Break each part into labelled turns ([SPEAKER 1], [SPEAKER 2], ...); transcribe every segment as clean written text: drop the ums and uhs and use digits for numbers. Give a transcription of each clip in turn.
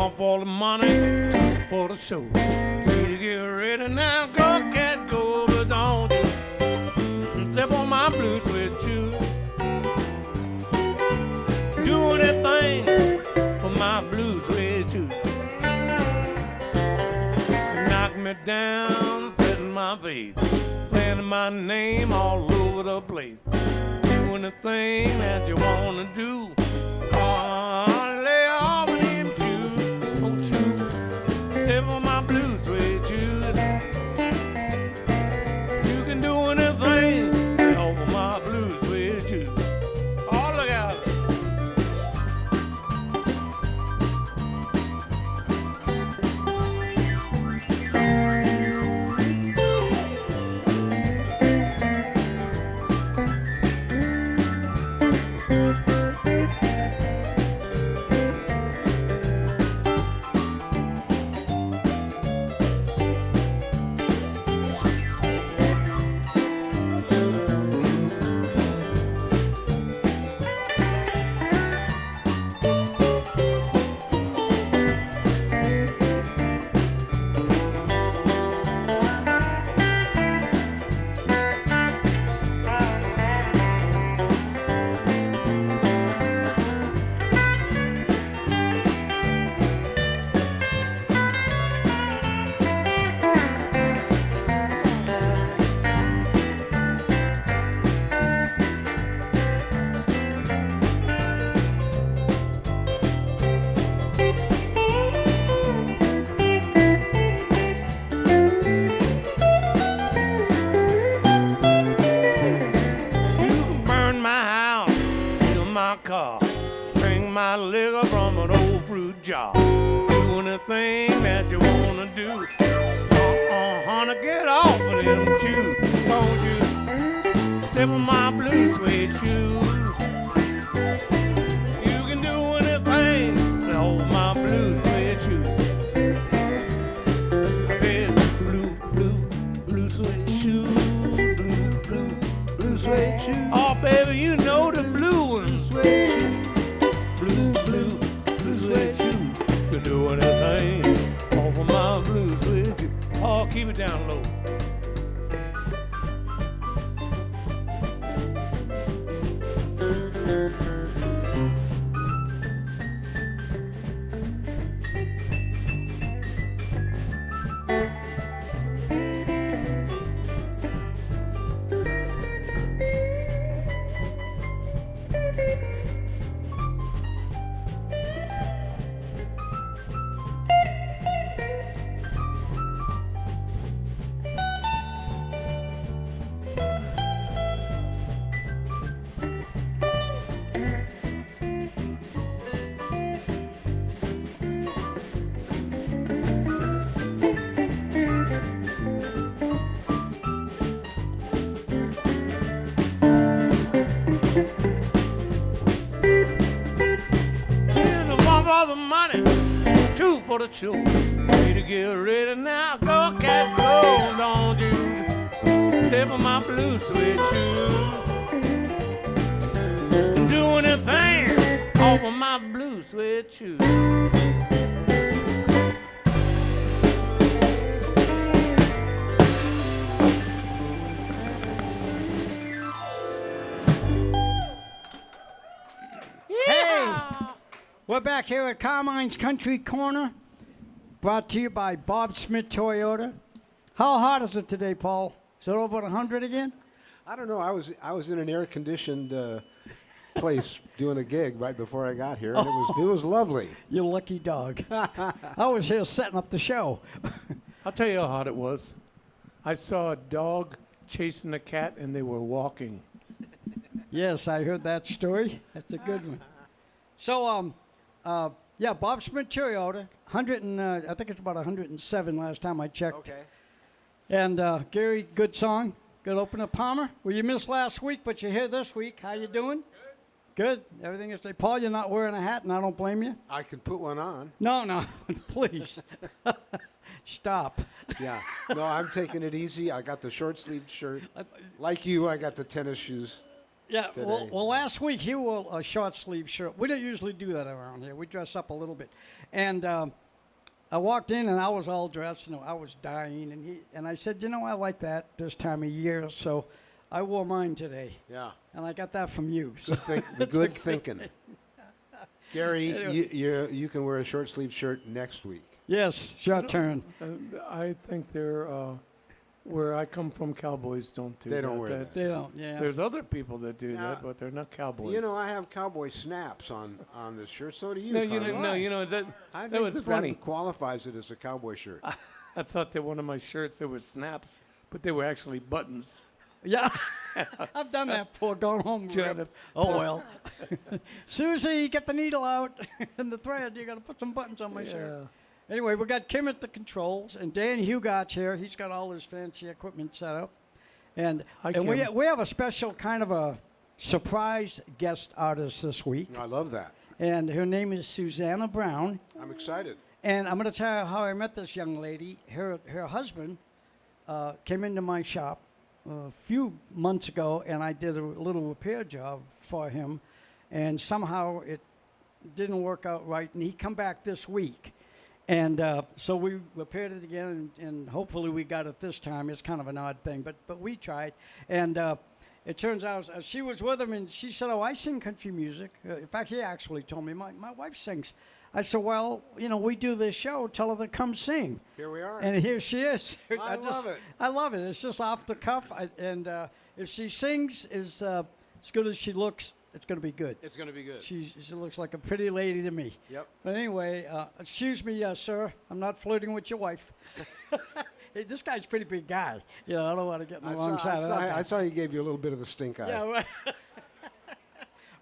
[SPEAKER 1] One for the money, two for the show. Three to get ready now, go cat go, but don't you step on my blue suede shoe. Do anything for my blue suede shoe. Could knock me down, spit in my face, saying my name all over the place. Do anything that you wanna do. Lay off of them shoes, don't you step on my blue suede shoes. You can do anything over my blue suede shoes. Oh, look out. Car, bring my liquor from an old fruit jar. Do anything that you wanna do. Honey, get off of them shoes. Don't you step on my blue suede shoes. You can do anything to hold my blue suede shoes. I said blue suede shoes, blue suede shoes. Oh, baby, you know the blue ones. Blue suede shoes. Can do anything off of my blue suede shoes. Oh, keep it down low. The money, two for the show. Need to get ready now, go cat go, don't you step on my blue suede shoes. Do anything off of my blue suede shoes.
[SPEAKER 2] We're back here at Carmine's Country Corner, brought to you by Bob Smith Toyota. How hot is it today, Paul? Is it over 100 again?
[SPEAKER 3] I don't know. I was in an air-conditioned place doing a gig right before I got here, and it was lovely.
[SPEAKER 2] You lucky dog. I was here setting up the show.
[SPEAKER 1] I'll tell you how hot it was. I saw a dog chasing a cat, and they were walking.
[SPEAKER 2] Yes, I heard that story. That's a good one. So, yeah, Bob Smith Toyota, I think it's about 107 last time I checked.
[SPEAKER 3] Okay.
[SPEAKER 2] And Gary, good song, good opener. Palmer, well, you missed last week, but you're here this week. How you doing? Good. Everything is great. Paul, you're not wearing a hat, and I don't blame you.
[SPEAKER 3] I could put one on.
[SPEAKER 2] No, please. Stop.
[SPEAKER 3] Yeah. No, I'm taking it easy. I got the short-sleeved shirt. Like you, I got the tennis shoes.
[SPEAKER 2] Yeah,
[SPEAKER 3] today.
[SPEAKER 2] well, last week he wore a short sleeve shirt. We don't usually do that around here. We dress up a little bit. And I walked in and I was all dressed, I was dying. And I said, I like that this time of year. So I wore mine today.
[SPEAKER 3] Yeah.
[SPEAKER 2] And I got that from you. So
[SPEAKER 3] Good thinking. Gary, you can wear a short sleeve shirt next week.
[SPEAKER 2] yes, it's your turn.
[SPEAKER 1] I think they're where I come from. Cowboys don't do
[SPEAKER 3] They
[SPEAKER 1] that.
[SPEAKER 3] don't wear that.
[SPEAKER 2] They don't, yeah.
[SPEAKER 1] There's other people that do
[SPEAKER 3] Yeah.
[SPEAKER 1] that, but they're not cowboys.
[SPEAKER 3] I have cowboy snaps on this shirt. So do you.
[SPEAKER 1] no,
[SPEAKER 3] Conrad.
[SPEAKER 1] that
[SPEAKER 3] I
[SPEAKER 1] that
[SPEAKER 3] think
[SPEAKER 1] was
[SPEAKER 3] that
[SPEAKER 1] funny.
[SPEAKER 3] qualifies it as a cowboy shirt.
[SPEAKER 1] I thought that one of my shirts there was snaps, but they were actually buttons.
[SPEAKER 2] Yeah, I've done that before, going home.
[SPEAKER 1] Trying
[SPEAKER 2] rip.
[SPEAKER 1] to-
[SPEAKER 2] Oh, well. Susie, get the needle out and the thread. You got to put some buttons on my shirt.
[SPEAKER 1] Yeah.
[SPEAKER 2] Anyway, we got Kim at the controls, and Dan Hugott's here. He's got all his fancy equipment set up. And,
[SPEAKER 1] Hi,
[SPEAKER 2] and
[SPEAKER 1] Kim.
[SPEAKER 2] we have a special kind of a surprise guest artist this week.
[SPEAKER 3] I love that.
[SPEAKER 2] And her name is Susanna Brown.
[SPEAKER 3] I'm excited.
[SPEAKER 2] And I'm going to tell you how I met this young lady. Her husband came into my shop a few months ago, and I did a little repair job for him. And somehow it didn't work out right, and he come back this week. And so we repaired it again, and hopefully we got it this time. It's kind of an odd thing, but we tried. And it turns out she was with him, and she said, I sing country music. In fact, he actually told me, my wife sings. I said, well, we do this show. Tell her to come sing.
[SPEAKER 3] Here we are.
[SPEAKER 2] And here she is.
[SPEAKER 3] I love it.
[SPEAKER 2] I love it. It's just off the cuff. And if she sings as good as she looks, it's going to be good.
[SPEAKER 3] It's going to be good.
[SPEAKER 2] She looks like a pretty lady to me.
[SPEAKER 3] Yep.
[SPEAKER 2] But anyway, excuse me, sir. I'm not flirting with your wife. Hey, this guy's a pretty big guy. I don't want to get on the wrong side of that.
[SPEAKER 3] I saw he gave you a little bit of the stink eye.
[SPEAKER 2] Yeah. Right.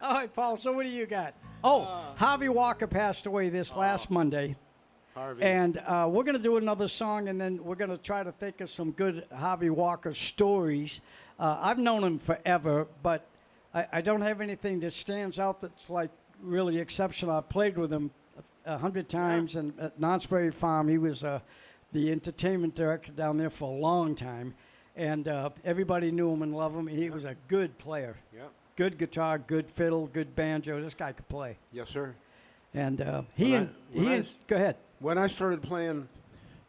[SPEAKER 2] All right, Paul. So what do you got? Oh, Harvey Walker passed away this last Monday.
[SPEAKER 3] Harvey.
[SPEAKER 2] And we're going to do another song, and then we're going to try to think of some good Harvey Walker stories. I've known him forever, but I don't have anything that stands out that's like really exceptional. I've played with him 100 times, and at Knott's Berry Farm, he was the entertainment director down there for a long time, and everybody knew him and loved him. He was a good player.
[SPEAKER 3] Yep.
[SPEAKER 2] Good guitar, good fiddle, good banjo. This guy could play.
[SPEAKER 3] Yes, sir.
[SPEAKER 2] And
[SPEAKER 3] When
[SPEAKER 2] go ahead.
[SPEAKER 3] When I started playing,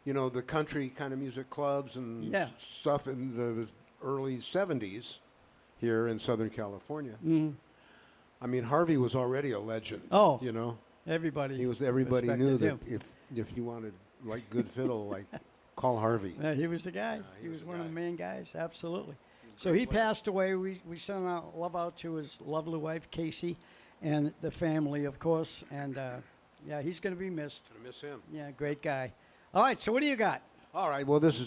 [SPEAKER 3] the country kind of music clubs and
[SPEAKER 2] Yeah.
[SPEAKER 3] stuff in the early 70s here in Southern California, I mean, Harvey was already a legend.
[SPEAKER 2] Oh.
[SPEAKER 3] Everybody
[SPEAKER 2] Everybody
[SPEAKER 3] knew
[SPEAKER 2] respected
[SPEAKER 3] that
[SPEAKER 2] him.
[SPEAKER 3] if you wanted like good fiddle, call Harvey.
[SPEAKER 2] Yeah, he was the guy. He was one of the main guys, absolutely. So he passed away. We sent out love out to his lovely wife, Casey, and the family, of course. And, he's going to be missed.
[SPEAKER 3] Gonna miss him.
[SPEAKER 2] Yeah, great guy. All right, so what do you got?
[SPEAKER 3] All right. Well, this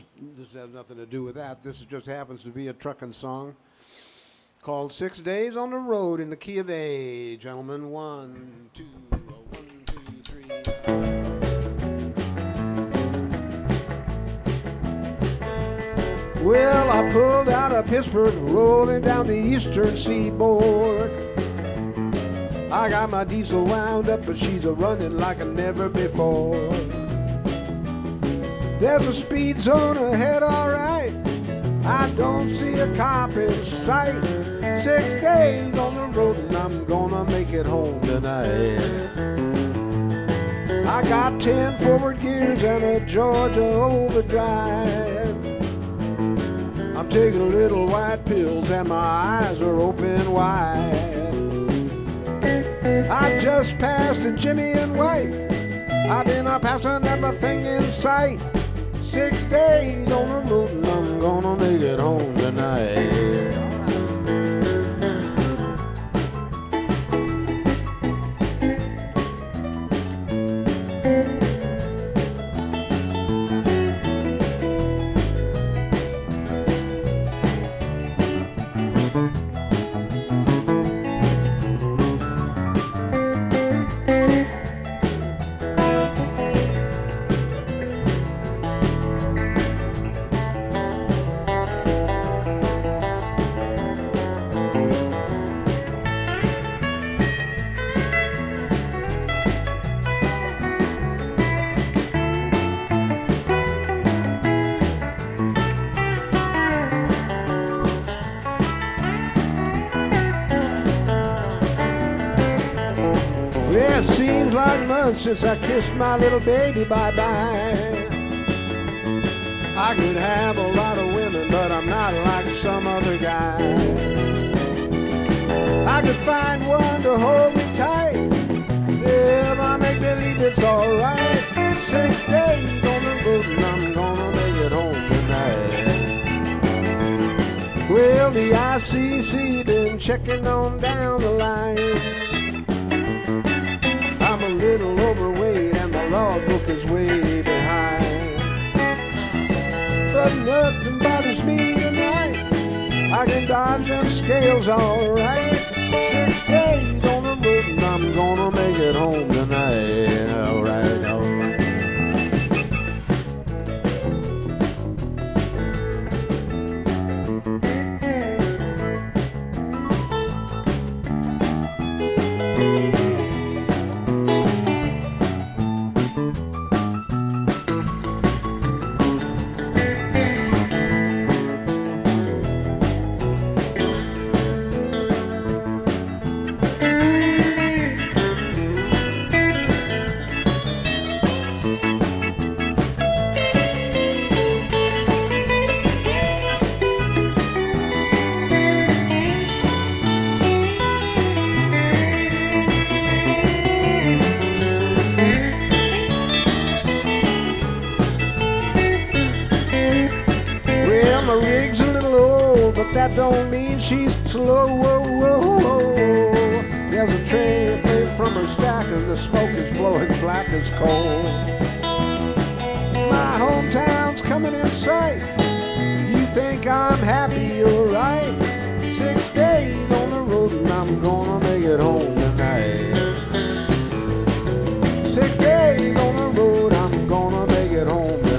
[SPEAKER 3] has nothing to do with that. This just happens to be a trucking song called 6 Days on the Road in the Key of A. Gentlemen, 1, 2, 1, 2, 3. Well, I pulled out of Pittsburgh, rolling down the eastern seaboard. I got my diesel wound up, but she's a-running like never before. There's a speed zone ahead, all right. I don't see a cop in sight. 6 days on the road and I'm gonna make it home tonight. I got 10 forward gears and a Georgia overdrive. I'm taking little white pills and my eyes are open wide. I just passed a Jimmy and White. I've been passing everything in sight. 6 days on the road and I'm gonna make it home tonight. Yeah, it seems like months since I kissed my little baby bye-bye. I could have a lot of women, but I'm not like some other guy. I could find one to hold me tight. If I make believe it's alright. 6 days on the road and I'm gonna make it home tonight. Well, the ICC been checking on down the line. I'm a little overweight and the logbook is way behind. But nothing bothers me tonight. I can dodge them scales alright. 6 days on the road and I'm gonna make it home tonight. Alright, alright. My rig's a little old, but that don't mean she's slow. Whoa, whoa, whoa. There's a train flame from her stack and the smoke is blowing black as coal. My hometown's coming in sight. You think I'm happy, you're right. 6 days on the road and I'm gonna make it home tonight. 6 days on the road, I'm gonna make it home tonight.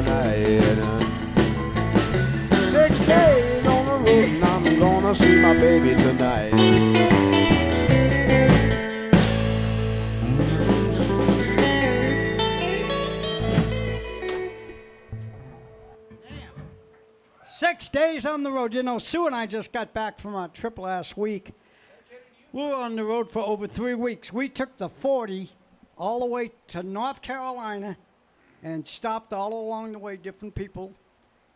[SPEAKER 3] 6 days on the road and I'm gonna see my baby tonight.
[SPEAKER 2] Damn. 6 days on the road. You know, Sue and I just got back from our trip last week. We were on the road for over 3 weeks. We took the 40 all the way to North Carolina and stopped all along the way, different people.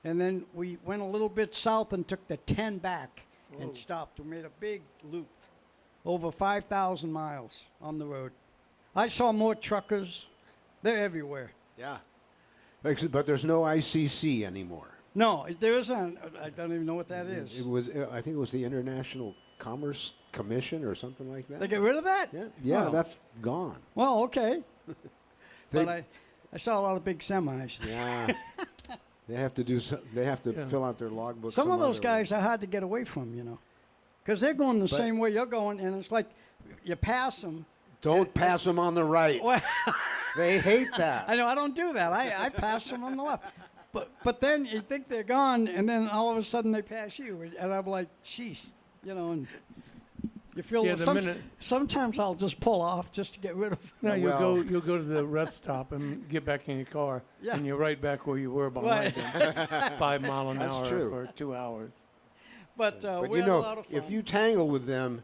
[SPEAKER 2] And then we went a little bit south and took the 10 back and stopped. We made a big loop, over 5,000 miles on the road. I saw more truckers. They're everywhere.
[SPEAKER 3] Yeah. But there's no ICC anymore.
[SPEAKER 2] No, there isn't. I don't even know what that is.
[SPEAKER 3] It was, I think it was the International Commerce Commission or something like that.
[SPEAKER 2] They get rid of that?
[SPEAKER 3] Yeah,
[SPEAKER 2] Oh.
[SPEAKER 3] that's gone.
[SPEAKER 2] Well, okay.
[SPEAKER 3] They-
[SPEAKER 2] But I saw a lot of big semis.
[SPEAKER 3] Yeah. They have to do. They have to fill out their logbook.
[SPEAKER 2] Some of those
[SPEAKER 3] other way.
[SPEAKER 2] guys are hard to get away from, you know, because they're going the same way you're going, and it's like you pass them.
[SPEAKER 3] Don't pass them on the right.
[SPEAKER 2] Well,
[SPEAKER 3] They hate that.
[SPEAKER 2] I know I don't do that. I pass them on the left. But then you think they're gone, and then all of a sudden they pass you, and I'm like, jeez, you know, and you feel
[SPEAKER 1] Yeah, the minute-
[SPEAKER 2] sometimes I'll just pull off just to get rid of.
[SPEAKER 1] No,
[SPEAKER 3] Well-
[SPEAKER 1] you'll go to the rest stop and get back in your car,
[SPEAKER 2] Yeah.
[SPEAKER 1] and you're right back where you were behind
[SPEAKER 2] Right.
[SPEAKER 1] them, 5 mile an
[SPEAKER 3] That's
[SPEAKER 1] hour
[SPEAKER 3] true.
[SPEAKER 1] for 2 hours.
[SPEAKER 2] But
[SPEAKER 3] But
[SPEAKER 2] we
[SPEAKER 3] you
[SPEAKER 2] had a
[SPEAKER 3] know,
[SPEAKER 2] lot of fun.
[SPEAKER 3] if you tangle with them,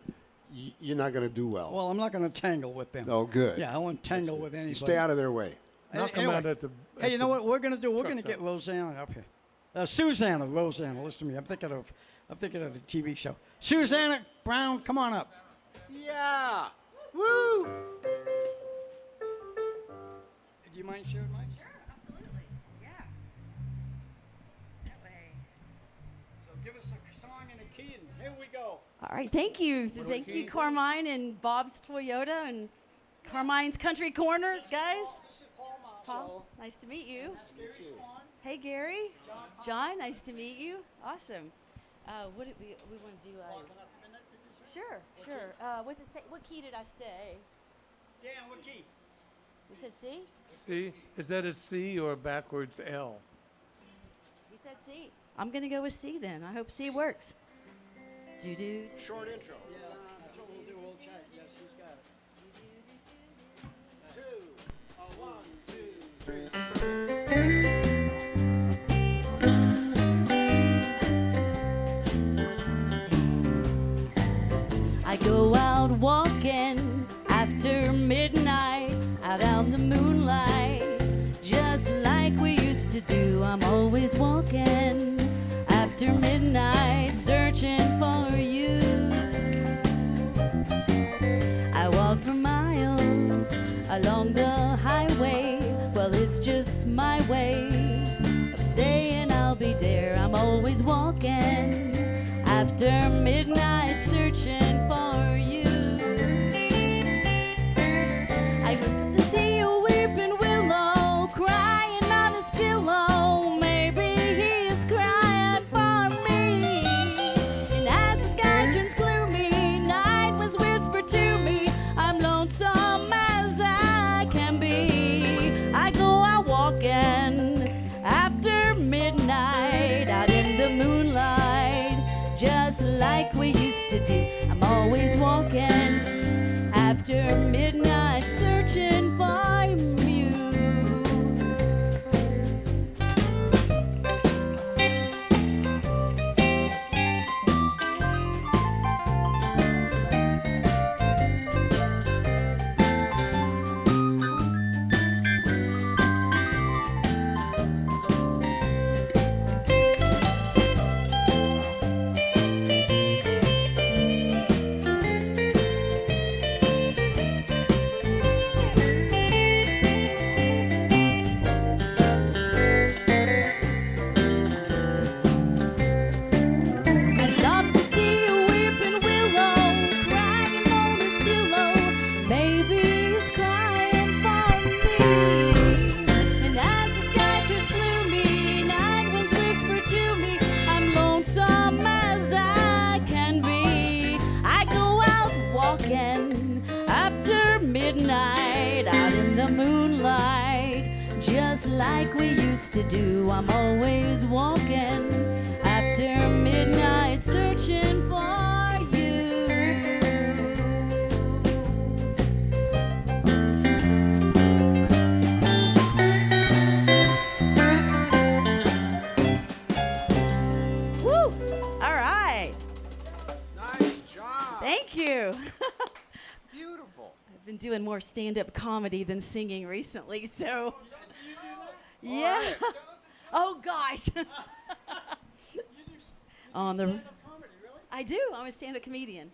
[SPEAKER 3] you're not going to do well.
[SPEAKER 2] Well, I'm not going to tangle with them.
[SPEAKER 3] Oh, good.
[SPEAKER 2] Yeah, I won't tangle with anybody.
[SPEAKER 3] You stay out of their way.
[SPEAKER 1] Knock them
[SPEAKER 2] Anyway,
[SPEAKER 1] out at the.
[SPEAKER 2] hey, you know what we're going to do? We're
[SPEAKER 1] truck
[SPEAKER 2] going to get
[SPEAKER 1] stop.
[SPEAKER 2] Rosanna up here. Susanna, listen to me. I'm thinking of the TV show. Susanna Brown, come on up.
[SPEAKER 3] Yeah. Woo.
[SPEAKER 2] Do you mind sharing mine?
[SPEAKER 4] Sure, absolutely. Yeah. That way.
[SPEAKER 2] So give us a song and a key, and here we go.
[SPEAKER 4] All right, thank you. Thank you, Carmine and Bob's Toyota and Carmine's Country Corner, guys.
[SPEAKER 2] This is Paul Marshall.
[SPEAKER 4] Paul, nice to meet you.
[SPEAKER 2] That's Gary Swan.
[SPEAKER 4] Hey, Gary. John, nice to meet you. Awesome. What did we want to do? Sure. What key did I say?
[SPEAKER 2] Dan, what key?
[SPEAKER 4] We said C?
[SPEAKER 1] C? Is that a C or a backwards L?
[SPEAKER 4] We said C. I'm going to go with C then. I hope C works. Do-do.
[SPEAKER 3] Short intro.
[SPEAKER 2] Yeah, that's what we'll do. We'll check. Yes, he's got it. 1, 2, 3.
[SPEAKER 4] I go out walking after midnight. out on the moonlight, just like we used to do. I'm always walking after midnight, searching for you. I walk for miles along the highway. Well, it's just my way of saying I'll be there. I'm always walking after midnight, searching for you. I went to see a weeping willow crying on his pillow. Maybe he is crying for me. And as the sky turns gloomy, night winds whisper to me, I'm lonesome as I can be. I go out walking after midnight, out in the moonlight, just like we used to do. I'm always walking after midnight, searching for you. I stopped to see a weeping willow crying on his pillow. Maybe he's crying for me. And as the sky turns gloomy, night winds whisper to me, I'm lonesome as I can be. I go out walking after midnight, out in the moonlight, just like we used to do. I'm always walking after midnight, searching for you. Woo! All right.
[SPEAKER 3] Nice job.
[SPEAKER 4] Thank you.
[SPEAKER 3] Beautiful.
[SPEAKER 4] I've been doing more stand-up comedy than singing recently, so yeah.
[SPEAKER 3] right.
[SPEAKER 4] Oh gosh. On the
[SPEAKER 2] Comedy, really?
[SPEAKER 4] I do. I'm a stand-up comedian.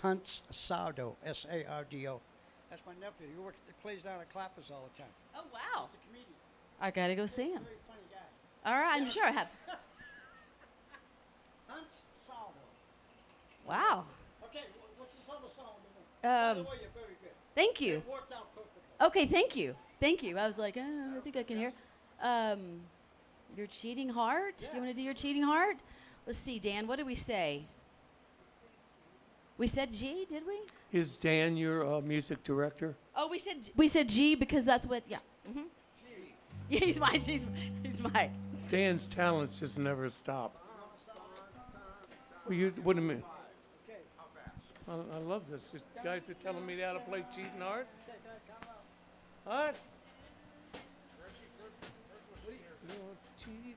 [SPEAKER 2] Huntz Sardo, S-A-R-D-O. That's my nephew. He plays down at Clappers all the time.
[SPEAKER 4] Oh wow.
[SPEAKER 2] He's a comedian.
[SPEAKER 4] I gotta go see him.
[SPEAKER 2] Very funny guy.
[SPEAKER 4] All right, I'm sure I have.
[SPEAKER 2] Huntz Sardo.
[SPEAKER 4] Wow.
[SPEAKER 2] Okay, what's this other song?
[SPEAKER 4] Um,
[SPEAKER 2] By the way, you're very good.
[SPEAKER 4] Thank you.
[SPEAKER 2] It worked out perfectly.
[SPEAKER 4] Okay, thank you. Thank you. I was like, I think I can hear. Your cheating heart?
[SPEAKER 2] Yeah.
[SPEAKER 4] You want to do your cheating heart? Let's see, Dan, what did we say? We said G, did we?
[SPEAKER 1] Is Dan your music director?
[SPEAKER 4] Oh, we said G because that's what, yeah. Mm-hmm. Yeah, he's my.
[SPEAKER 1] Dan's talents just never stop. Well, what do you mean? I love this. These guys are telling me how to play cheating hard. What? Cheat.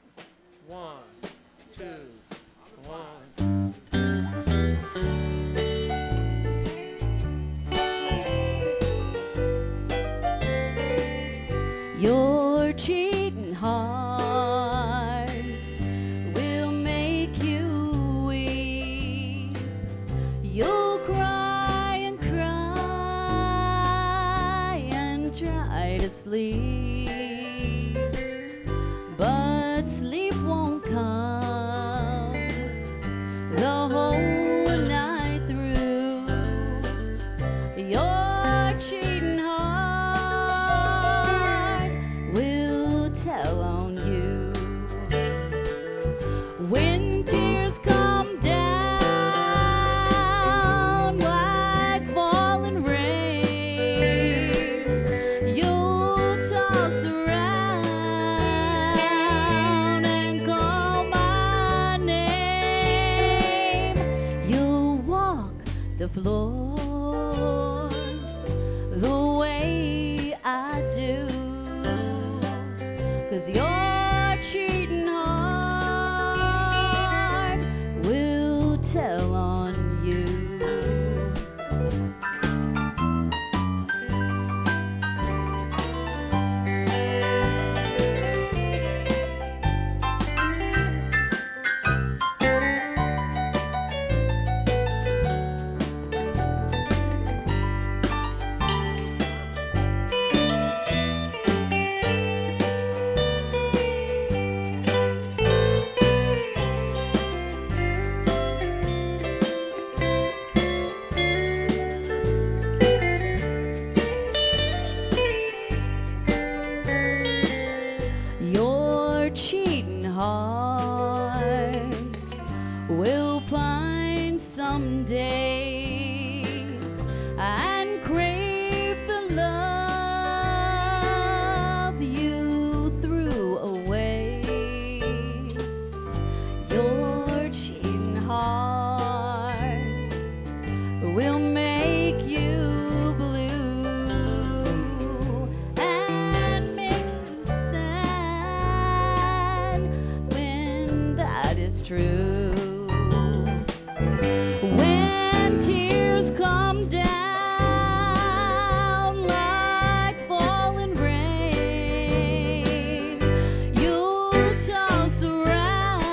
[SPEAKER 1] 1, 2, 1.
[SPEAKER 4] Your cheating heart will make you weep. You'll cry and cry and try to sleep, but sleep won't come the whole night through. Your cheating heart will tell on you when tears come down like falling rain. You'll toss around and call my name. You'll walk the floor the way I do, 'cause your cheating heart will tell on you. we'll find someday and crave the love you threw away. Your cheating heart will make you blue and make you sad when that is true. When tears come down like falling rain, you'll toss around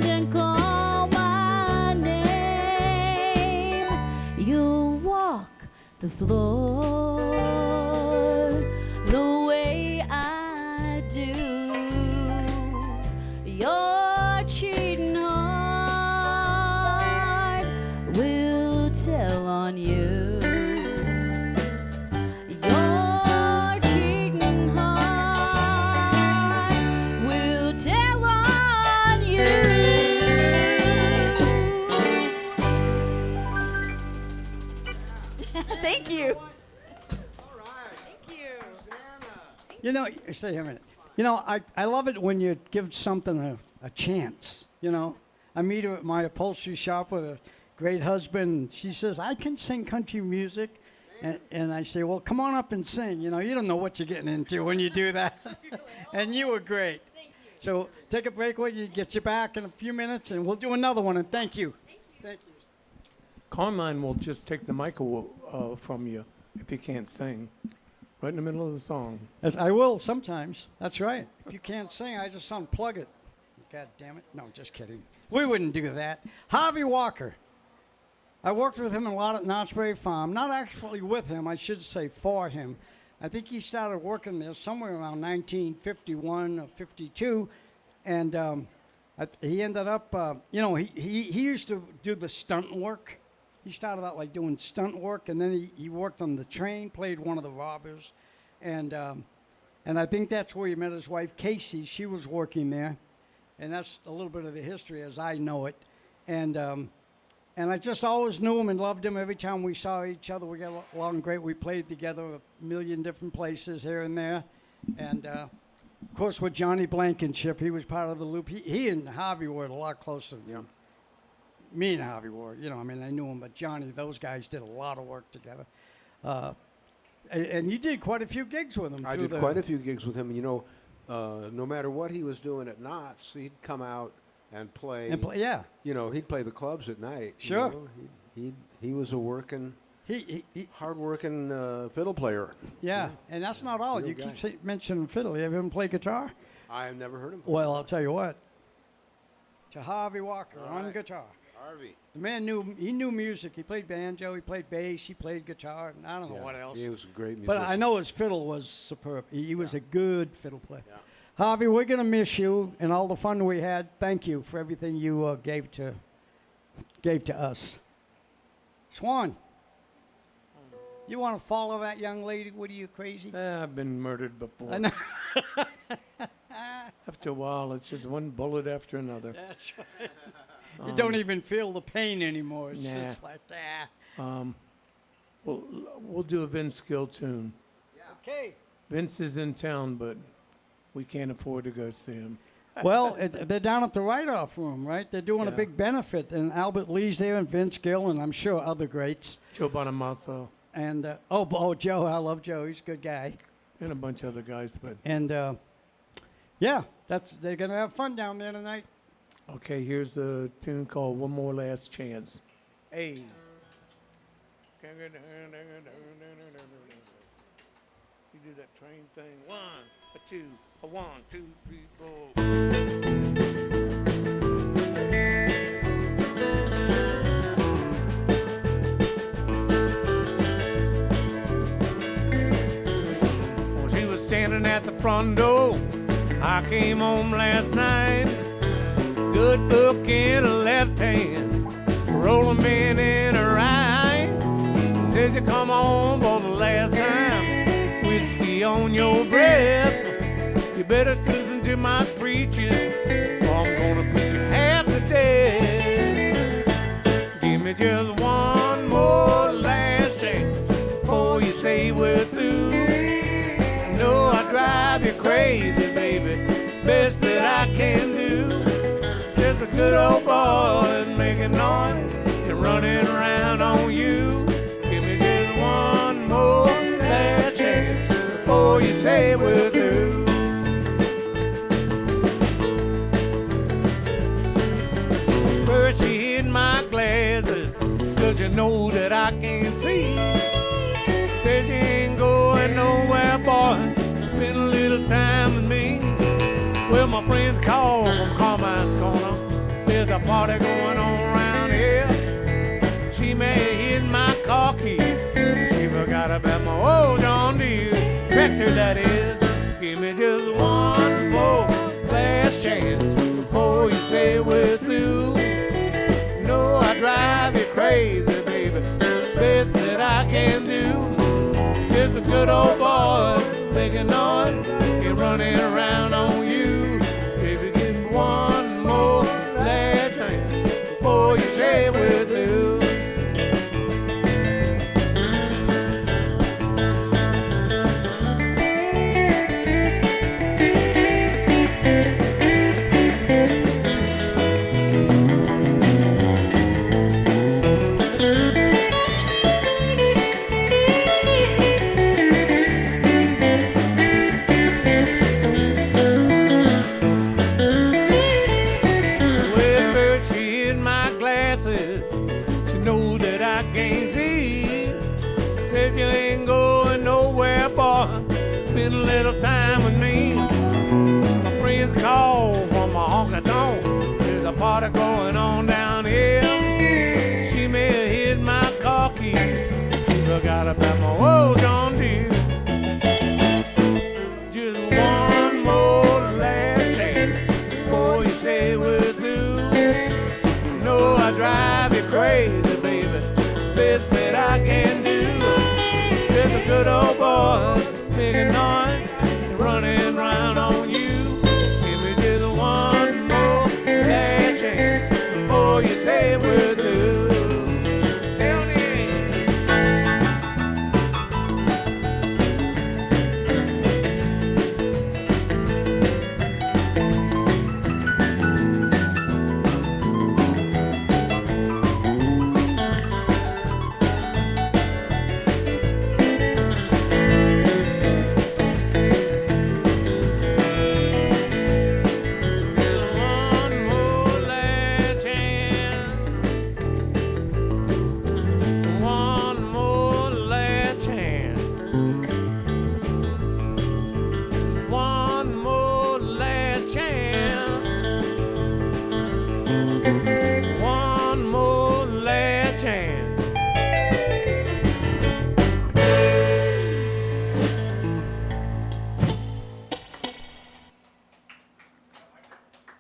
[SPEAKER 4] and call my name. You'll walk the floor the way I do. Your cheating heart will tell on you. Your cheating heart will tell on you. Thank you. Thank you.
[SPEAKER 2] You know, stay here a minute. You know, I love it when you give something a chance, you know. I meet her at my upholstery shop with a great husband. She says, I can sing country music. And I say, well, come on up and sing. You know, you don't know what you're getting into when you do that. And you were great.
[SPEAKER 4] Thank you.
[SPEAKER 2] So take a break with you, get you back in a few minutes, and we'll do another one. And thank you. Thank you.
[SPEAKER 1] Carmine will just take the mic from you if you can't sing. Right in the middle of the song.
[SPEAKER 2] As I will sometimes. That's right. If you can't sing, I just unplug it. God damn it. No, just kidding. We wouldn't do that. Harvey Walker. I worked with him a lot at Knott's Berry Farm. Not actually with him, I should say for him. I think he started working there somewhere around 1951 or 52. And he ended up, he used to do the stunt work. He started out like doing stunt work, and then he worked on the train, played one of the robbers. And I think that's where he met his wife, Casey. She was working there. And that's a little bit of the history as I know it. And I just always knew him and loved him. Every time we saw each other, we got along great. We played together a million different places here and there. And, of course, with Johnny Blankenship, he was part of the loop. He and Harvey were a lot closer. You know, me and Harvey were, I knew him. But Johnny, those guys did a lot of work together. And you did quite a few gigs with him.
[SPEAKER 3] I did quite a few gigs with him. No matter what he was doing at Knott's, he'd come out and play.
[SPEAKER 2] Yeah.
[SPEAKER 3] He'd play the clubs at night.
[SPEAKER 2] Sure.
[SPEAKER 3] He was a working, hard-working fiddle player.
[SPEAKER 2] Yeah, and that's not all.
[SPEAKER 3] Real
[SPEAKER 2] You
[SPEAKER 3] guy.
[SPEAKER 2] keep mentioning fiddle. You ever heard him play guitar?
[SPEAKER 3] I have never heard him play.
[SPEAKER 2] Well, I'll tell you what. To Harvey Walker
[SPEAKER 3] All
[SPEAKER 2] on
[SPEAKER 3] right.
[SPEAKER 2] guitar.
[SPEAKER 3] Harvey.
[SPEAKER 2] The man knew music. He played banjo, he played bass, he played guitar, and I don't know what else.
[SPEAKER 3] He was a great musician.
[SPEAKER 2] But I know his fiddle was superb. He was a good fiddle player.
[SPEAKER 3] Yeah.
[SPEAKER 2] Harvey, we're going to miss you and all the fun we had. Thank you for everything you gave to us. Swan, you want to follow that young lady? What are you, crazy?
[SPEAKER 1] I've been murdered before.
[SPEAKER 2] I know.
[SPEAKER 1] After a while, it's just one bullet after another.
[SPEAKER 2] That's right. You don't even feel the pain anymore. It's
[SPEAKER 1] Nah.
[SPEAKER 2] just like, ah.
[SPEAKER 1] We'll do a Vince Gill tune.
[SPEAKER 2] Okay.
[SPEAKER 1] Vince is in town, but we can't afford to go see him.
[SPEAKER 2] Well, they're down at the write-off room, right? They're doing a
[SPEAKER 1] Yeah.
[SPEAKER 2] big benefit, and Albert Lee's there, and Vince Gill, and I'm sure other greats.
[SPEAKER 1] Joe Bonamassa
[SPEAKER 2] And Joe, I love Joe. He's a good guy.
[SPEAKER 1] and a bunch of other guys. But
[SPEAKER 2] And they're gonna have fun down there tonight.
[SPEAKER 1] okay, here's a tune called "One More Last Chance." Hey. You do that train thing. 1, a 2, a 1, 2, 3, 4. Well, she was standing at the front door. I came home last night. Good book in her left hand, rolling man in her right. Says you come home for the last time, whiskey on your breath. You better listen to my preaching, or I'm gonna put your hand I can do. Just a good old boy making noise and running around on you. Give me just one more last chance before you say we're through. But she hid my glasses, 'cause you know that I can't see. Said you ain't going nowhere, boy. Spend a little time with me. Well, my friends call from Carmine's Corner. There's a party going on around here. She may have hid my car key. She forgot about my old John Deere tractor, that is. Give me just one more last chance before you say we're through. No, I drive you crazy, baby. The best that I can do. Just a good old boy making noise and running around on you. Baby, give me one more last chance before you say we're through. Spend a little time with me. My friends call from my honky-tonk. There's a party going on down here. She may have hid my car key. She forgot about my old John Deere. Just one more last chance before you say we're through. No, I drive you crazy, baby. Best that I can do. Just a good old boy making noise and running round on you. Give me just one more last chance before you say we're through. Down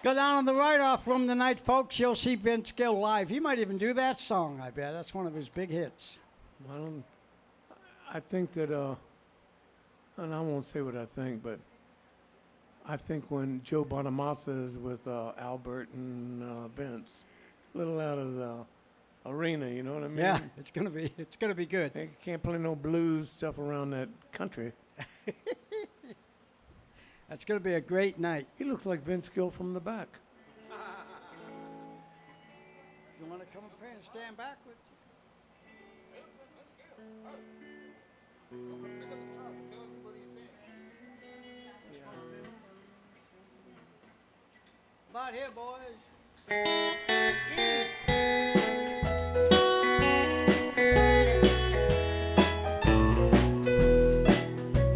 [SPEAKER 2] Go down on the right off From the Night, folks. You'll see Vince Gill live. He might even do that song, I bet. That's one of his big hits.
[SPEAKER 1] Well, I think that, and I won't say what I think, but I think when Joe Bonamassa is with Albert and Vince, a little out of the arena, you know what I mean?
[SPEAKER 2] Yeah, it's gonna be good.
[SPEAKER 1] They can't play no blues stuff around that country.
[SPEAKER 2] That's gonna be a great night.
[SPEAKER 1] He looks like Vince Gill from the back.
[SPEAKER 2] You want to come up here and stand backwards? About here, boys.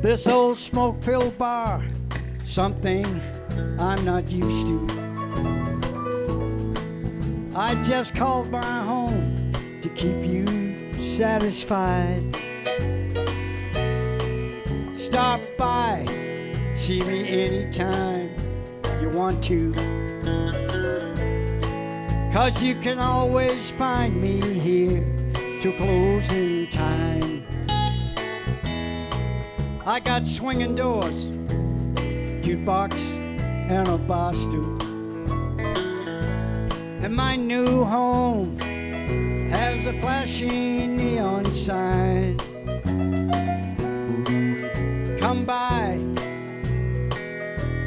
[SPEAKER 2] This old smoke-filled bar, something I'm not used to. I just called my home to keep you satisfied. Stop by, see me anytime you want to. 'Cause you can always find me here till closing time. I got swinging doors, jukebox, and a bar stool. And my new home has a flashing neon sign. Come by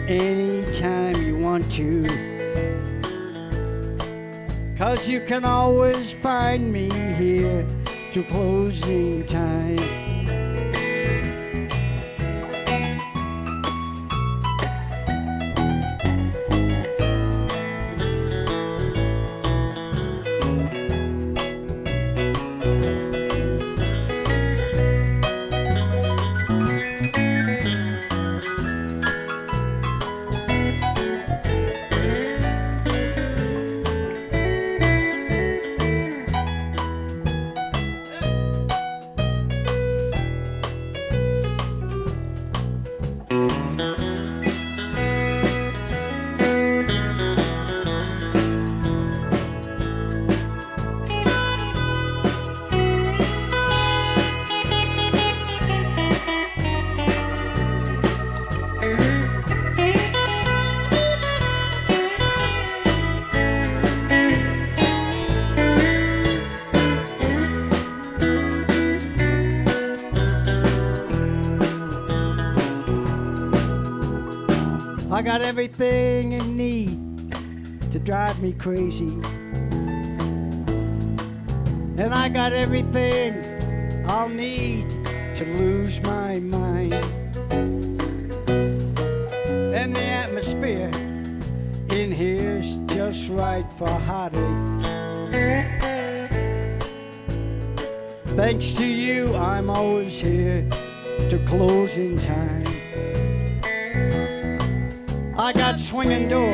[SPEAKER 2] anytime you want to. 'Cause you can always find me here to closing time. I got everything in need to drive me crazy. And I got everything I'll need to lose my mind. And the atmosphere in here's just right for heartache. Thanks to you, I'm always here to closing time. I got swinging doors,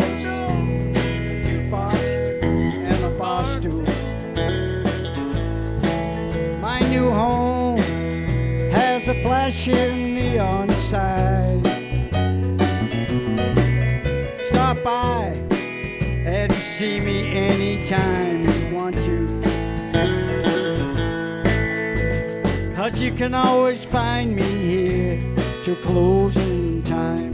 [SPEAKER 2] jukebox, and a bar stool. My new home has a flashing neon sign. Stop by and see me anytime you want to. 'Cause you can always find me here to closing time.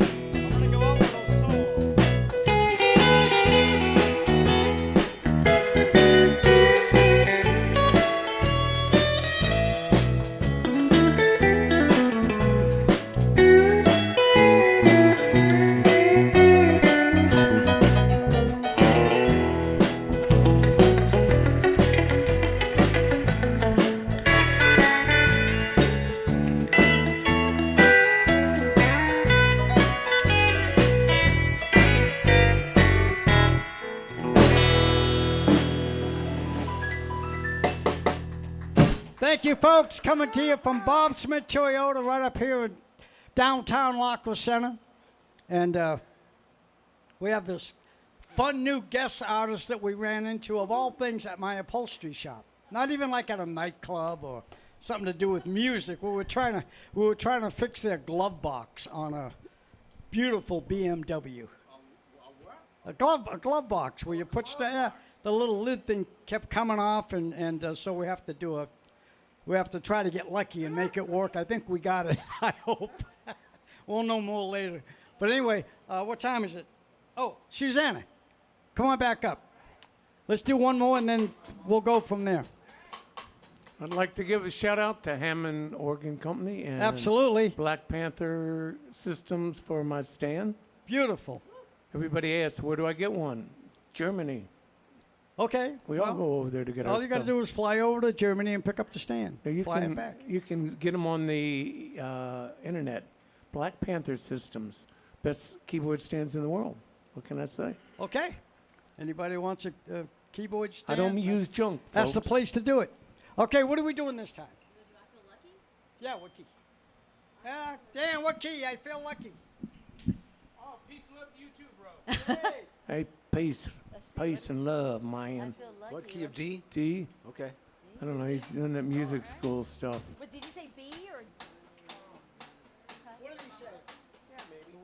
[SPEAKER 2] Thank you, folks. Coming to you from Bob Smith Toyota right up here in downtown Lockwell Center. And we have this fun new guest artist that we ran into, of all things, at my upholstery shop. Not even like at a nightclub or something to do with music. We were trying to fix their glove box on a beautiful BMW. A glove box where you put stuff. The little lid thing kept coming off, and so we have to try to get lucky and make it work. I think we got it. I hope. We'll know more later. But anyway, what time is it? Oh, Susanna, come on back up. Let's do one more, and then we'll go from there.
[SPEAKER 1] I'd like to give a shout out to Hammond Organ Company and
[SPEAKER 2] Absolutely.
[SPEAKER 1] Black Panther Systems for my stand.
[SPEAKER 2] Beautiful.
[SPEAKER 1] Everybody asks, where do I get one? Germany.
[SPEAKER 2] Okay.
[SPEAKER 1] We all go over there to get our
[SPEAKER 2] All you got to
[SPEAKER 1] stuff.
[SPEAKER 2] do is fly over to Germany and pick up the stand.
[SPEAKER 1] Now, you
[SPEAKER 2] fly
[SPEAKER 1] can,
[SPEAKER 2] it back.
[SPEAKER 1] You can get them on the internet. Black Panther Systems, best keyboard stands in the world. What can I say?
[SPEAKER 2] Okay. Anybody wants a keyboard
[SPEAKER 1] I
[SPEAKER 2] stand?
[SPEAKER 1] don't use junk,
[SPEAKER 2] That's the
[SPEAKER 1] folks.
[SPEAKER 2] place to do it. Okay, what are we doing this time?
[SPEAKER 4] Do I feel lucky?
[SPEAKER 2] Yeah, what key? Dan, what key? I feel lucky.
[SPEAKER 5] Oh, peace and love to you too, bro.
[SPEAKER 2] Hey.
[SPEAKER 1] Hey, peace and love, man.
[SPEAKER 4] feel lucky.
[SPEAKER 3] What key of D?
[SPEAKER 1] D?
[SPEAKER 3] Okay.
[SPEAKER 1] I don't know. He's doing that music school stuff.
[SPEAKER 4] But did you say B or?
[SPEAKER 2] What did he say?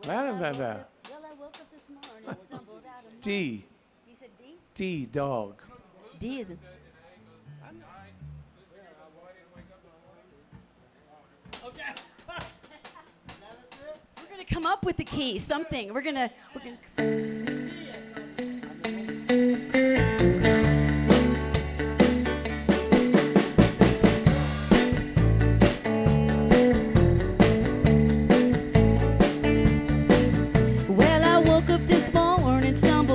[SPEAKER 1] Blah, blah, blah, blah.
[SPEAKER 4] Well, I woke up this morning and stumbled out of
[SPEAKER 1] D.
[SPEAKER 4] He said D?
[SPEAKER 1] D, dog.
[SPEAKER 4] D is in.
[SPEAKER 2] Okay.
[SPEAKER 4] We're gonna come up with the key, something. We're gonna. Well, I woke up this morning, stumbled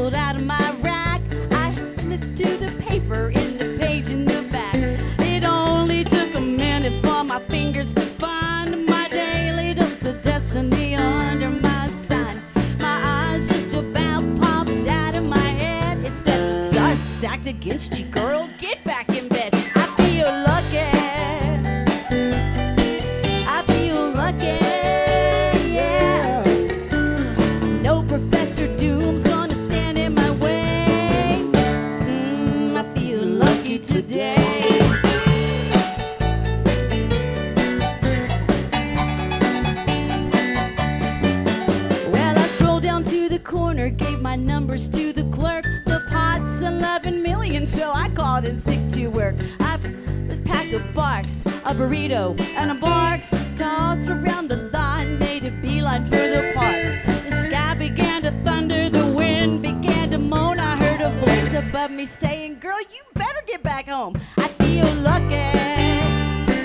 [SPEAKER 4] stacked against you, girl. Get back in bed. I feel lucky. I feel lucky. Yeah. No Professor Doom's gonna stand in my way. I feel lucky today. Well, I strolled down to the corner, gave my numbers to the clerk. The pot's 11 million, so I called in sick to work. I packed a box, a burrito, and a box. Called around the line, made a beeline for the park. The sky began to thunder, the wind began to moan. I heard a voice above me saying, girl, you better get back home. I feel lucky.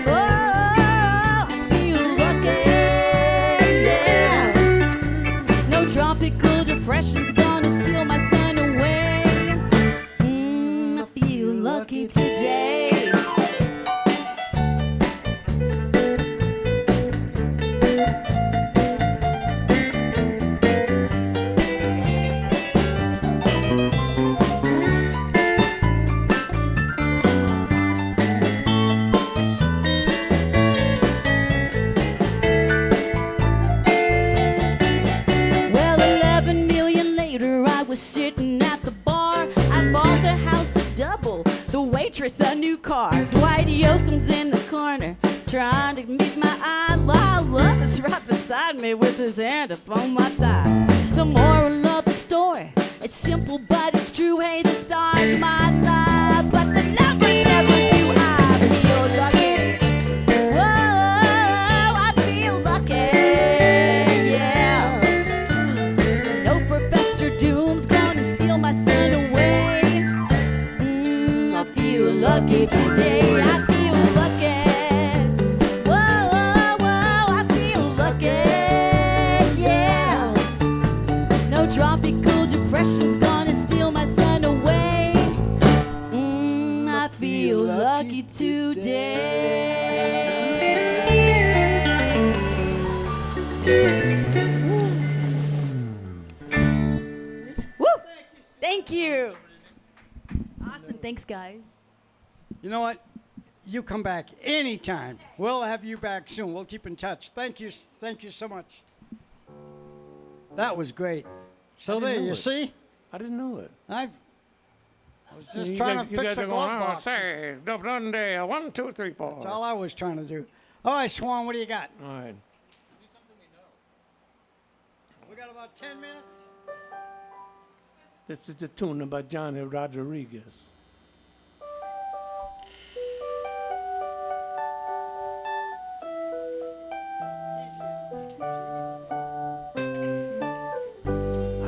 [SPEAKER 4] Oh, I feel lucky. Yeah. No tropical depression's gonna steal my sun away. I feel lucky today. Well, 11 million later, I was sitting at the bar. I bought the house double, the waitress a new car. Dwight Yoakam's in the corner, trying to make my eye lie. Love is right beside me with his hand upon my thigh. The moral of the story, it's simple but it's true. Hey, the stars might lie, but the numbers never do. I feel lucky. Whoa, I feel lucky. Yeah. No Professor Doom's gonna steal my sun away. I feel lucky today. I feel lucky. Whoa, whoa, whoa, I feel lucky. Yeah. No tropical depression's gonna steal my sun away. I feel lucky today. Woo! Thank you. Awesome. Thanks, guys.
[SPEAKER 2] You know what? You come back anytime. We'll have you back soon. We'll keep in touch. Thank you so much. That was great. So there, you see?
[SPEAKER 1] I didn't know it.
[SPEAKER 2] I was just trying to fix the glove box.
[SPEAKER 1] Say, done day. 1, 2, 3, 4.
[SPEAKER 2] That's all I was trying to do. All right, Swan, what do you got?
[SPEAKER 1] All right.
[SPEAKER 2] We got about 10 minutes.
[SPEAKER 1] This is the tune by Johnny Rodriguez.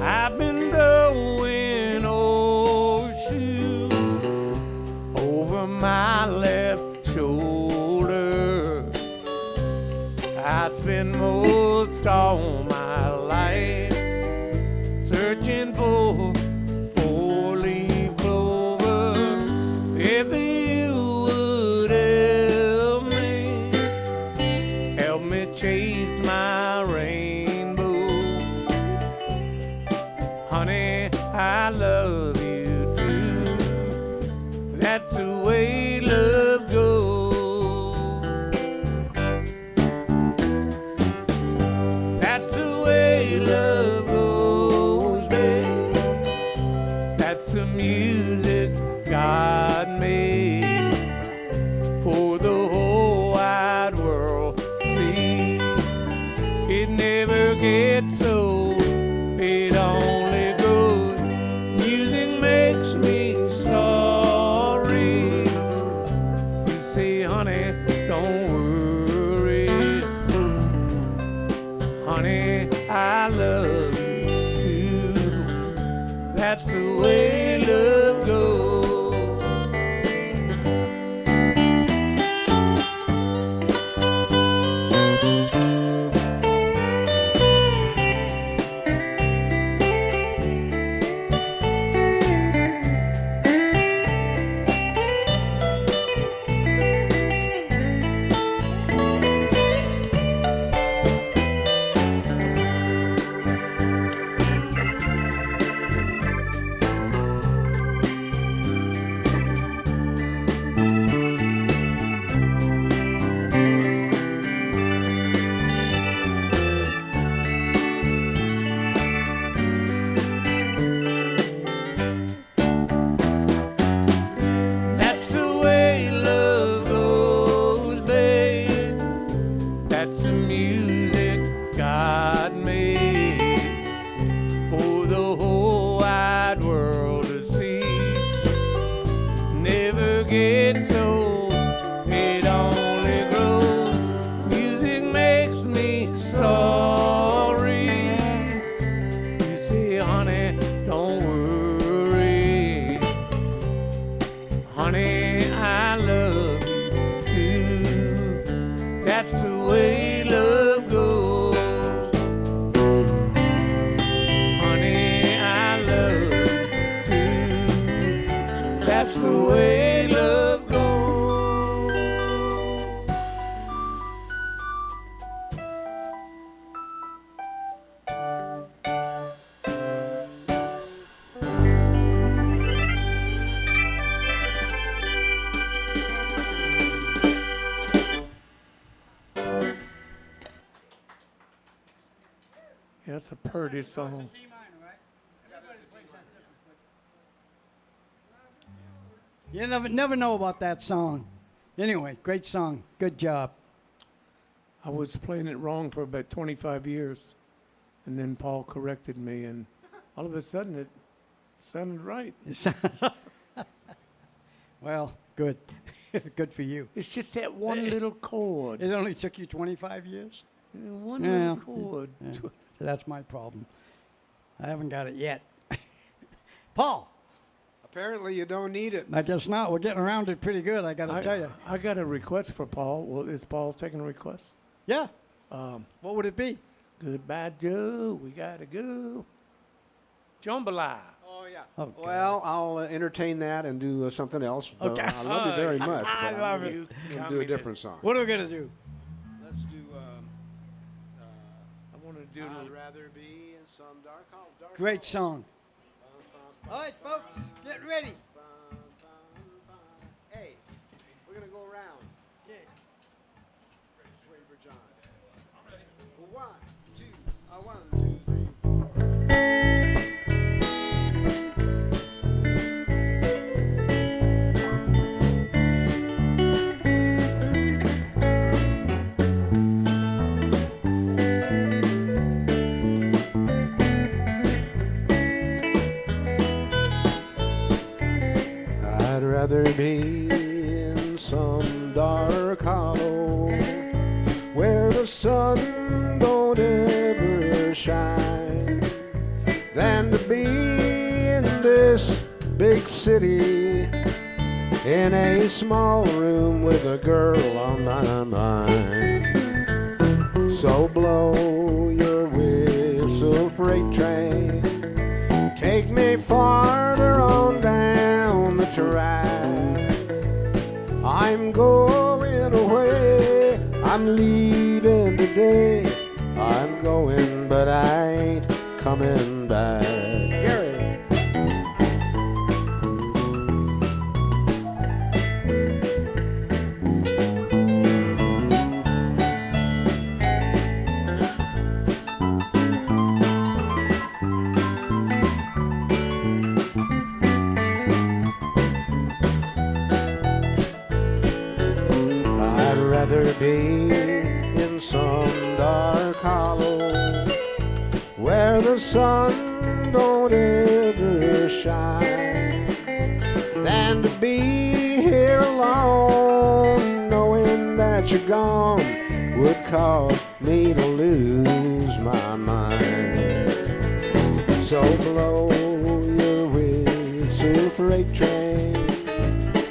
[SPEAKER 1] I've been blowing old shoes over my left shoulder. I spent most all my life searching for four-leaf clover. If you would help me chase my rainbow. Honey, I love you too. That's the way love goes. That's the way love goes, babe. That's the music God made for the whole wide world to see. It never gets old, it only goes. Music makes me sorry. You say, honey, don't worry. Honey, I love you too. That's the way love goes. Honey, I love you too. That's the way love goes. Honey, I love you too. That's the way love goes. That's a pretty song.
[SPEAKER 2] You never know about that song. Anyway, great song. Good job.
[SPEAKER 1] I was playing it wrong for about 25 years, and then Paul corrected me, and all of a sudden it sounded right.
[SPEAKER 2] Well, good. Good for you.
[SPEAKER 1] It's just that one little chord.
[SPEAKER 2] It only took you 25 years?
[SPEAKER 1] One
[SPEAKER 2] Yeah.
[SPEAKER 1] little chord.
[SPEAKER 2] Yeah. So that's my problem. I haven't got it yet. Paul,
[SPEAKER 3] Apparently, you don't need it.
[SPEAKER 2] I guess not. We're getting around it pretty good, I got to tell you.
[SPEAKER 1] I got a request for Paul. Well, is Paul taking a request?
[SPEAKER 2] Yeah. What would it be?
[SPEAKER 1] Goodbye, Joe. We gotta go. Jambalaya.
[SPEAKER 3] Oh, yeah.
[SPEAKER 2] Oh,
[SPEAKER 3] Well, I'll entertain that and do something else.
[SPEAKER 2] Okay.
[SPEAKER 3] I love you very much.
[SPEAKER 1] I
[SPEAKER 3] but
[SPEAKER 1] love
[SPEAKER 3] I'm
[SPEAKER 1] you.
[SPEAKER 3] gonna do a different song.
[SPEAKER 2] What are we going to do?
[SPEAKER 3] Let's do.
[SPEAKER 1] I want to do a
[SPEAKER 3] I'd
[SPEAKER 1] little.
[SPEAKER 3] rather be in some dark hole.
[SPEAKER 2] Great song. All right, folks, get ready.
[SPEAKER 3] Hey, we're gonna go around. Okay. Just waiting for John. Well, 1, 2, 1, 2, 3, 4. I'd rather be in some dark hollow where the sun don't ever shine than to be in this big city in a small room with a girl on my mind. So blow your whistle, freight train, take me farther on down the track. I'm going away, I'm leaving today. I'm going, but I ain't coming back. Gary. I'd rather be in some dark hollow where the sun don't ever shine than to be here alone, knowing that you're gone would cause me to lose my mind. So blow your whistle, freight train,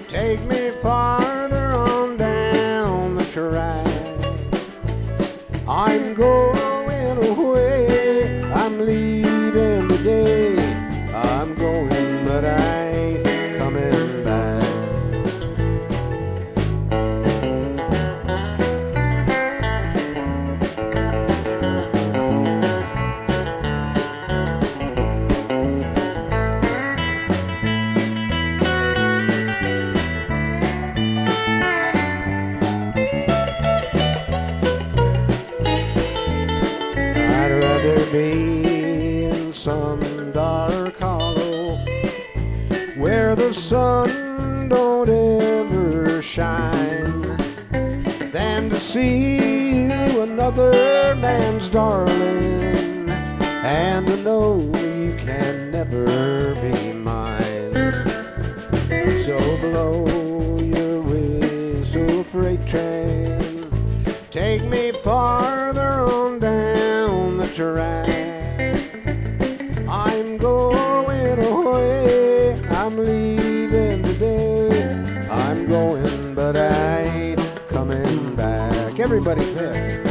[SPEAKER 3] take me farther on down the track. I'm going away, I'm leaving today. I'm going, but I ain't coming back. I'd rather be in some dark hollow where the sun don't ever shine than to see you another man's darling and to know you can never be mine. So blow your whistle, freight train, take me farther on down the track. I'm going away, I'm leaving today. everybody pick.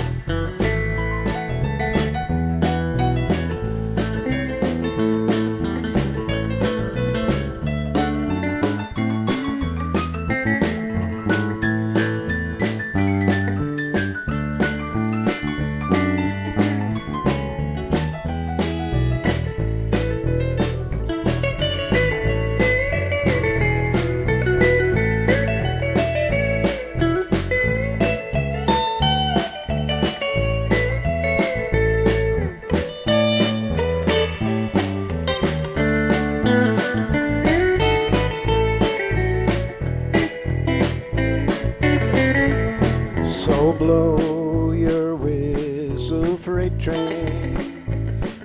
[SPEAKER 3] So blow your whistle, freight train.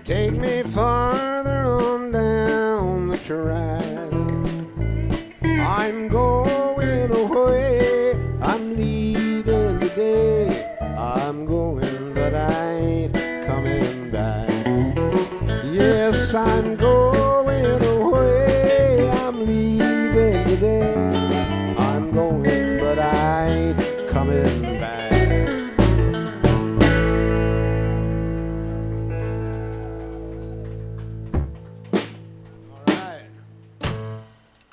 [SPEAKER 3] Take me farther on down the track. I'm going away. I'm leaving today. I'm going, but I ain't coming back. Yes, I'm going away. I'm leaving today. I'm going, but I ain't coming back.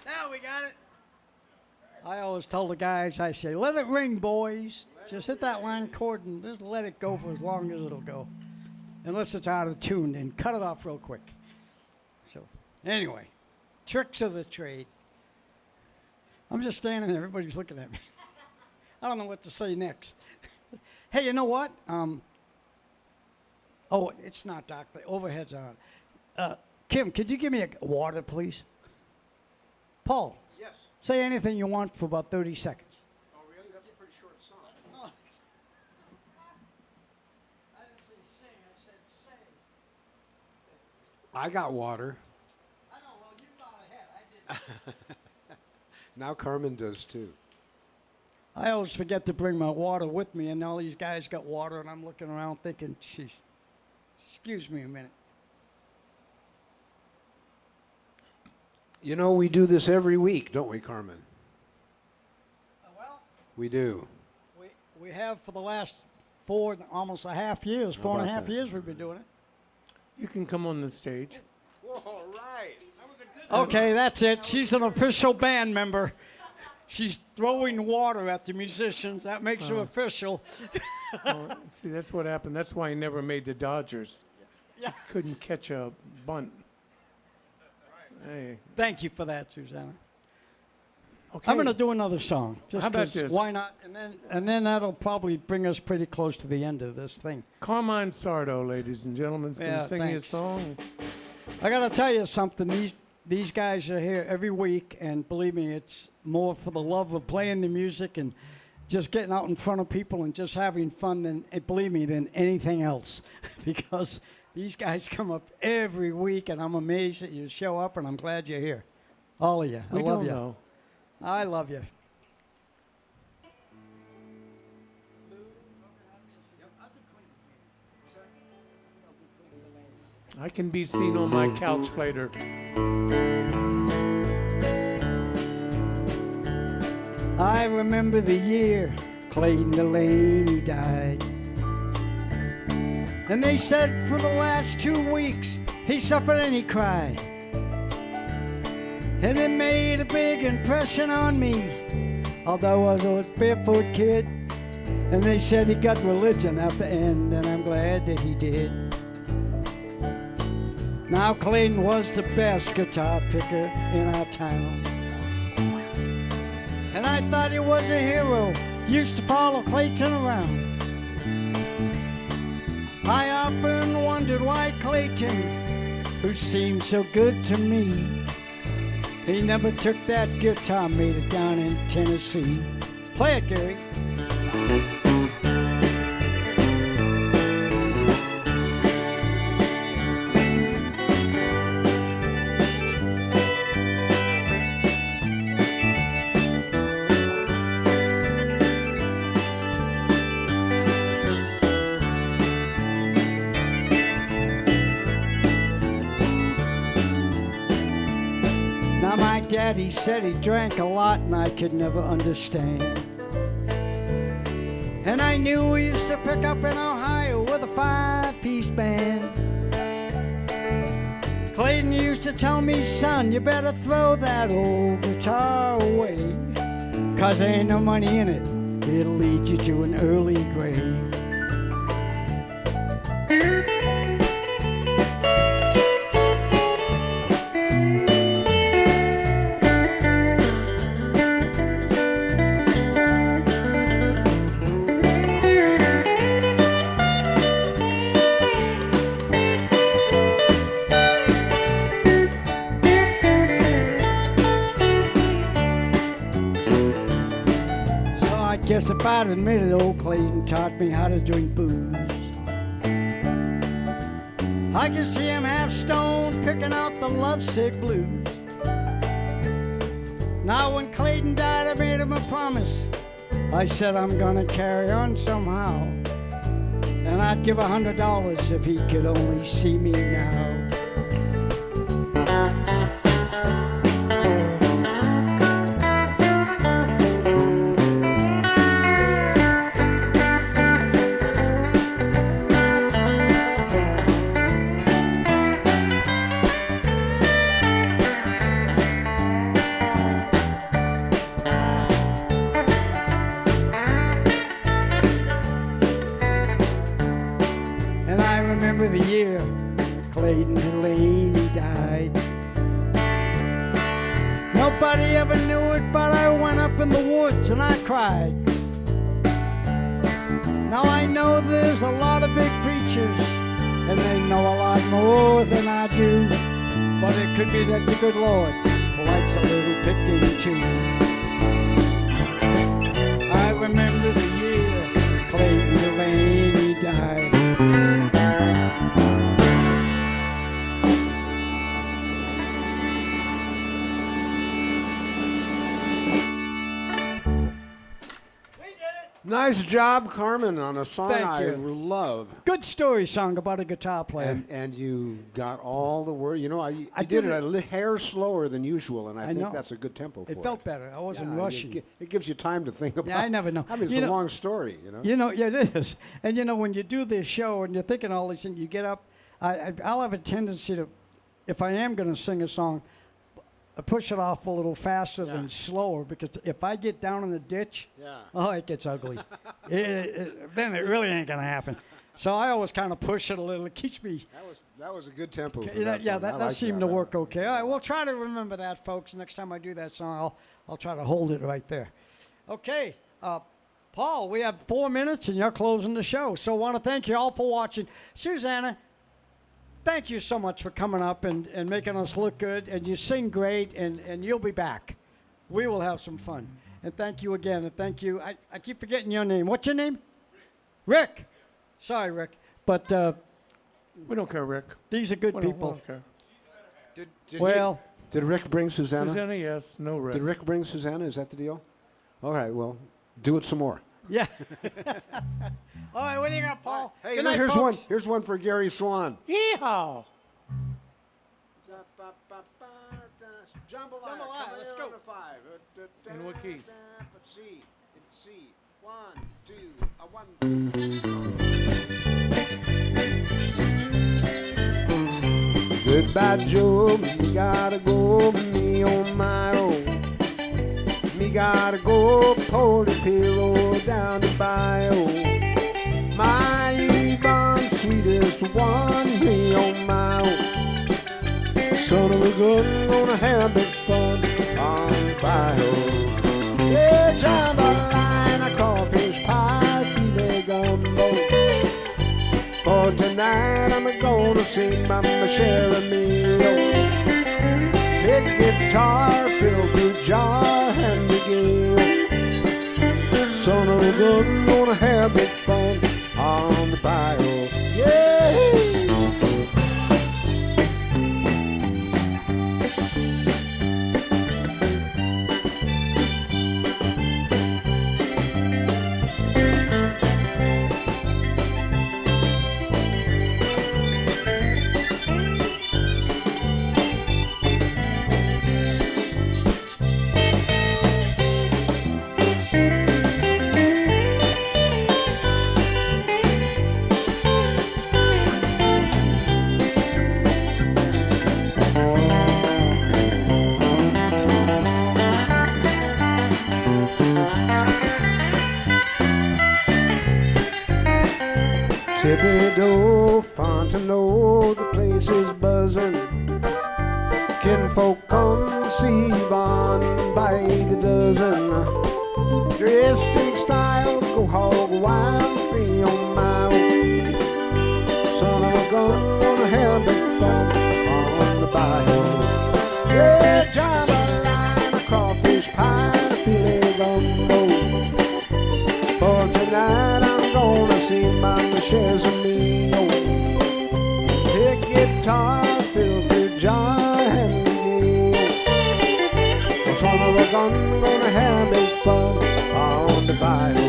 [SPEAKER 2] Now we got it. I always tell the guys, I say, let it ring, boys. Just hit that line chord and just let it go for as long as it'll go. Unless it's out of tune, and cut it off real quick. So, anyway, tricks of the trade. I'm just standing there, everybody's looking at me. I don't know what to say next. Hey, you know what? Oh, it's not dark. The overhead's on. Kim, could you give me a water, please? Paul.
[SPEAKER 3] Yes.
[SPEAKER 2] Say anything you want for about 30 seconds.
[SPEAKER 3] Oh, really? That's a pretty short song.
[SPEAKER 2] I didn't say sing, I said say.
[SPEAKER 3] I got water.
[SPEAKER 2] I know, well, you got ahead. I didn't.
[SPEAKER 3] Now Carmen does too.
[SPEAKER 2] I always forget to bring my water with me, and all these guys got water, and I'm looking around thinking, jeez, excuse me a minute.
[SPEAKER 3] You know, we do this every week, don't we, Carmen?
[SPEAKER 2] Well,
[SPEAKER 3] We do.
[SPEAKER 2] we have for the last almost a half years,
[SPEAKER 3] How
[SPEAKER 2] four and a
[SPEAKER 3] about
[SPEAKER 2] half
[SPEAKER 3] that?
[SPEAKER 2] years we've been doing it.
[SPEAKER 1] You can come on the stage.
[SPEAKER 3] All right.
[SPEAKER 2] Okay, that's it. She's an official band member. She's throwing water at the musicians. That makes her official.
[SPEAKER 1] Oh, see, that's what happened. That's why he never made the Dodgers.
[SPEAKER 2] Yeah.
[SPEAKER 1] Couldn't catch a bunt. Hey,
[SPEAKER 2] Thank you for that, Susanna.
[SPEAKER 1] okay.
[SPEAKER 2] I'm going to do another song. Just
[SPEAKER 1] How about
[SPEAKER 2] 'cause
[SPEAKER 1] this?
[SPEAKER 2] Why not? And then that'll probably bring us pretty close to the end of this thing.
[SPEAKER 1] Carmine Sardo, ladies and gentlemen, is going
[SPEAKER 2] Yeah,
[SPEAKER 1] to sing his
[SPEAKER 2] thanks.
[SPEAKER 1] song.
[SPEAKER 2] I got to tell you something. These guys are here every week, and believe me, it's more for the love of playing the music and just getting out in front of people and just having fun than, believe me, than anything else. Because these guys come up every week, and I'm amazed that you show up, and I'm glad you're here. All of you. I
[SPEAKER 1] We
[SPEAKER 2] love
[SPEAKER 1] don't
[SPEAKER 2] you.
[SPEAKER 1] know.
[SPEAKER 2] I love you.
[SPEAKER 1] I can be seen on my couch later.
[SPEAKER 2] I remember the year Clayton Delaney died. And they said for the last 2 weeks he suffered and he cried. And it made a big impression on me, although I was a barefoot kid. And they said he got religion at the end, and I'm glad that he did. Now Clayton was the best guitar picker in our town. And I thought he was a hero, used to follow Clayton around. I often wondered why Clayton, who seemed so good to me, he never took that guitar, made it down in Tennessee. Play it, Gary. Now my daddy said he drank a lot and I could never understand. And I knew we used to pick up in Ohio with a 5-piece band. Clayton used to tell me, son, you better throw that old guitar away, 'cause there ain't no money in it. It'll lead you to an early grave. Guess if I'd admitted old Clayton taught me how to drink booze. I can see him half stoned picking out the lovesick blues. Now when Clayton died, I made him a promise. I said I'm gonna carry on somehow, and I'd give $100 if he could only see me now. The year Clayton Delaney died. Nobody ever knew it, but I went up in the woods and I cried. Now I know there's a lot of big preachers, and they know a lot more than I do. But it could be that the good Lord likes a little picking too. I remember the year Clayton Delaney died.
[SPEAKER 3] Nice job, Carmen, on a song
[SPEAKER 2] Thank
[SPEAKER 3] I
[SPEAKER 2] you.
[SPEAKER 3] love.
[SPEAKER 2] Good story song about a guitar player.
[SPEAKER 3] And you got all the words. You know, I
[SPEAKER 2] I
[SPEAKER 3] did
[SPEAKER 2] did
[SPEAKER 3] it a hair slower than usual, and I think
[SPEAKER 2] know.
[SPEAKER 3] that's a good tempo for it.
[SPEAKER 2] It felt better. I wasn't
[SPEAKER 3] Yeah,
[SPEAKER 2] rushing.
[SPEAKER 3] It gives you time to think about.
[SPEAKER 2] I never know.
[SPEAKER 3] I mean, it's
[SPEAKER 2] You
[SPEAKER 3] a
[SPEAKER 2] know-
[SPEAKER 3] long story, you know.
[SPEAKER 2] You know, yeah, it is. And you know, when you do this show and you're thinking all these things, you get up. I'll have a tendency to, if I am going to sing a song, push it off a little faster
[SPEAKER 3] Yeah.
[SPEAKER 2] than slower, because if I get down in the ditch,
[SPEAKER 3] Yeah.
[SPEAKER 2] oh, it gets ugly. Then it really ain't going to happen. So I always kind of push it a little. It keeps me.
[SPEAKER 3] That was a good tempo. For
[SPEAKER 2] Yeah,
[SPEAKER 3] that song. I
[SPEAKER 2] that
[SPEAKER 3] like
[SPEAKER 2] seemed to work okay. All right, we'll try to remember that, folks. Next time I do that song, I'll try to hold it right there. Okay, Paul, we have 4 minutes, and you're closing the show. So I want to thank you all for watching. Susanna, thank you so much for coming up and making us look good. And you sing great, and you'll be back. We will have some fun. And thank you again. And thank you. I keep forgetting your name. What's your name? Rick. Sorry, Rick. But
[SPEAKER 1] We don't care, Rick.
[SPEAKER 2] these are good
[SPEAKER 1] We
[SPEAKER 2] people.
[SPEAKER 1] don't care.
[SPEAKER 2] Well,
[SPEAKER 3] Did Rick bring Susanna?
[SPEAKER 1] Susanna, yes. No, Rick.
[SPEAKER 3] Did Rick bring Susanna? Is that the deal? All right. Well, do it some more.
[SPEAKER 2] yeah. All right, what do you got, Paul?
[SPEAKER 3] Hey,
[SPEAKER 2] Good
[SPEAKER 3] look,
[SPEAKER 2] night,
[SPEAKER 3] here's
[SPEAKER 2] folks.
[SPEAKER 3] one. Here's one for Gary Swan.
[SPEAKER 1] Yeehaw!
[SPEAKER 2] Jambalaya, let's go.
[SPEAKER 1] In what key?
[SPEAKER 3] C. C. 1, 2, 1. Goodbye, Joe. Me gotta go. Me on my own. Me gotta go. Pull the pillow down the bio. My Yvonne, sweetest one. Me on my own. Son of a gun, gonna have big fun on the bio. Yeah, jambalaya, crawfish pie, filet gumbo. For tonight, I'm gonna sing Mama share a meal. Big guitar, fill through jar, and Miguel. Son of a gun, gonna have big fun on the bio. Yeah. want to know the place is buzzing. Kinfolk come see Yvonne by the dozen. Dressed in style, go hog wild, free on my own. Son of a gun, gonna have big fun on the bayou. Red jambalaya, crawfish pie, filet gumbo. For tonight I'm gonna see my Chesumio. Pick guitar, filthy jar, and the son of a gun, gonna have big fun on the bayou.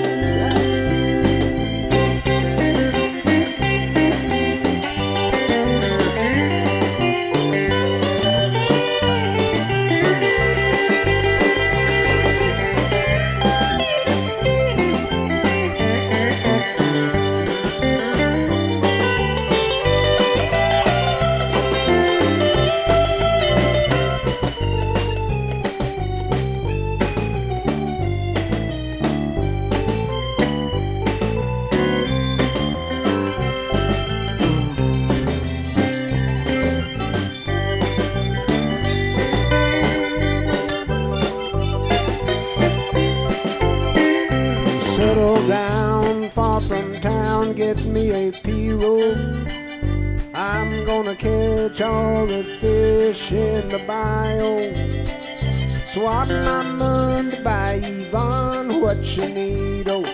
[SPEAKER 3] Settle down far from town, get me a pirogue. I'm gonna catch all the fish in the bayou. Swap my money by Yvonne, what you need, oh.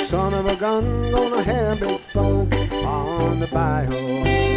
[SPEAKER 3] Son of a gun, gonna have big fun on the bayou.